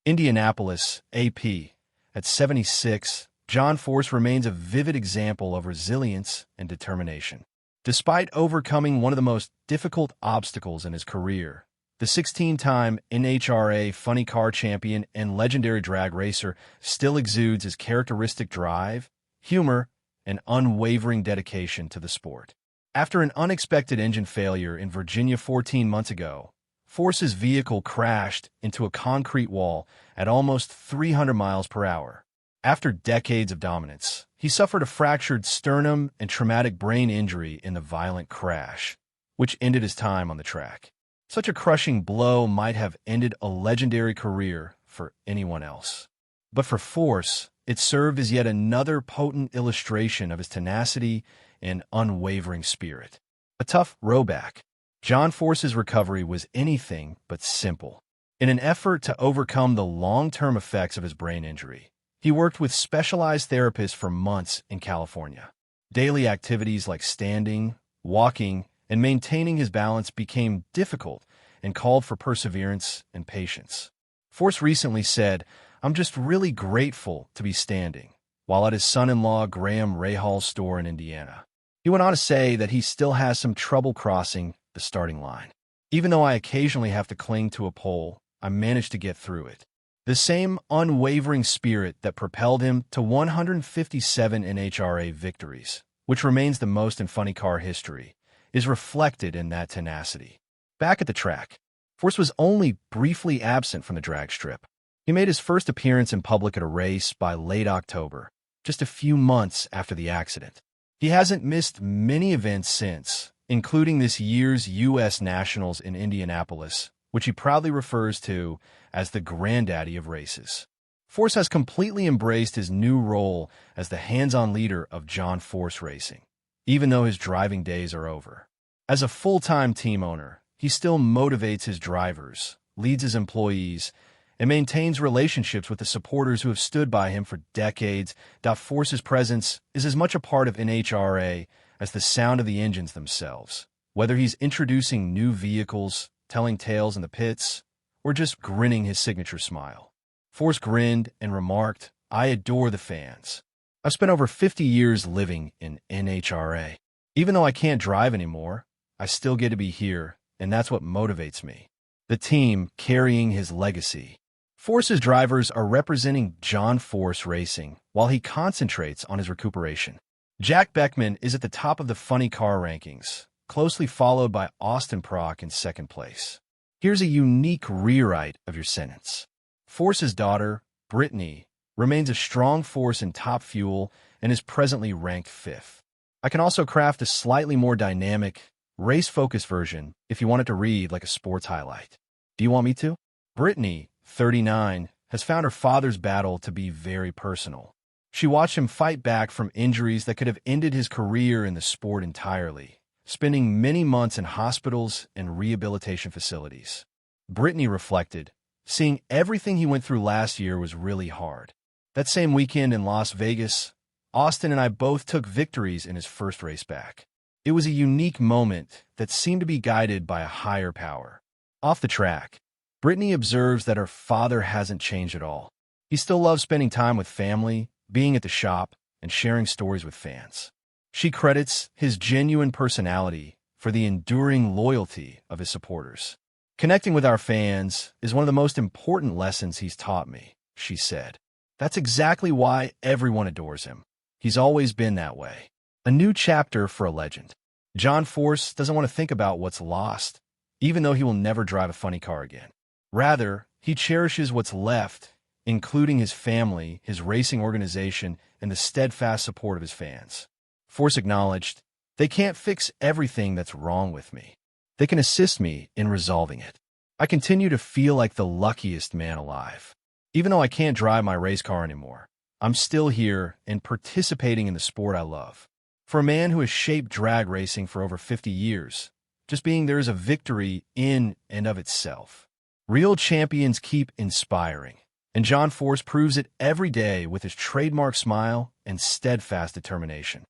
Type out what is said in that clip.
Indianapolis, AP. At 76, John Force remains a vivid example of resilience and determination. Despite overcoming one of the most difficult obstacles in his career, the 16-time NHRA Funny Car champion and legendary drag racer still exudes his characteristic drive, humor, and unwavering dedication to the sport. After an unexpected engine failure in Virginia 14 months ago, Force's vehicle crashed into a concrete wall at almost 300 miles per hour. After decades of dominance, he suffered a fractured sternum and traumatic brain injury in the violent crash, which ended his time on the track. Such a crushing blow might have ended a legendary career for anyone else. But for Force, it served as yet another potent illustration of his tenacity and unwavering spirit. A tough rowback, John Force's recovery was anything but simple. In an effort to overcome the long-term effects of his brain injury, he worked with specialized therapists for months in California. Daily activities like standing, walking, and maintaining his balance became difficult and called for perseverance and patience. Force recently said, "I'm just really grateful to be standing," while at his son-in-law Graham Rahal's store in Indiana. He went on to say that he still has some trouble crossing the starting line. "Even though I occasionally have to cling to a pole, I managed to get through it." The same unwavering spirit that propelled him to 157 NHRA victories, which remains the most in funny car history, is reflected in that tenacity. Back at the track, Force was only briefly absent from the drag strip. He made his first appearance in public at a race by late October, just a few months after the accident. He hasn't missed many events since, including this year's U.S. Nationals in Indianapolis, which he proudly refers to as the granddaddy of races. Force has completely embraced his new role as the hands-on leader of John Force Racing, even though his driving days are over. As a full-time team owner, he still motivates his drivers, leads his employees, and maintains relationships with the supporters who have stood by him for decades. Force's presence is as much a part of NHRA as the sound of the engines themselves. Whether he's introducing new vehicles, telling tales in the pits, or just grinning his signature smile, Force grinned and remarked, "I adore the fans. I've spent over 50 years living in NHRA. Even though I can't drive anymore, I still get to be here, and that's what motivates me." The team carrying his legacy. Force's drivers are representing John Force Racing while he concentrates on his recuperation. Jack Beckman is at the top of the funny car rankings, closely followed by Austin Prock in second place. Here's a unique rewrite of your sentence. Force's daughter, Brittany, remains a strong force in Top Fuel and is presently ranked 5th. I can also craft a slightly more dynamic, race-focused version if you want it to read like a sports highlight. Do you want me to? Brittany, 39, has found her father's battle to be very personal. She watched him fight back from injuries that could have ended his career in the sport entirely, spending many months in hospitals and rehabilitation facilities. Brittany reflected, "Seeing everything he went through last year was really hard. That same weekend in Las Vegas, Austin and I both took victories in his first race back. It was a unique moment that seemed to be guided by a higher power." Off the track, Brittany observes that her father hasn't changed at all. He still loves spending time with family, being at the shop, and sharing stories with fans. She credits his genuine personality for the enduring loyalty of his supporters. "Connecting with our fans is one of the most important lessons he's taught me," she said. "That's exactly why everyone adores him. He's always been that way." A new chapter for a legend. John Force doesn't want to think about what's lost, even though he will never drive a funny car again. Rather, he cherishes what's left, including his family, his racing organization, and the steadfast support of his fans. Force acknowledged, "They can't fix everything that's wrong with me. They can assist me in resolving it. I continue to feel like the luckiest man alive. Even though I can't drive my race car anymore, I'm still here and participating in the sport I love." For a man who has shaped drag racing for over 50 years, just being there is a victory in and of itself. Real champions keep inspiring, and John Force proves it every day with his trademark smile and steadfast determination.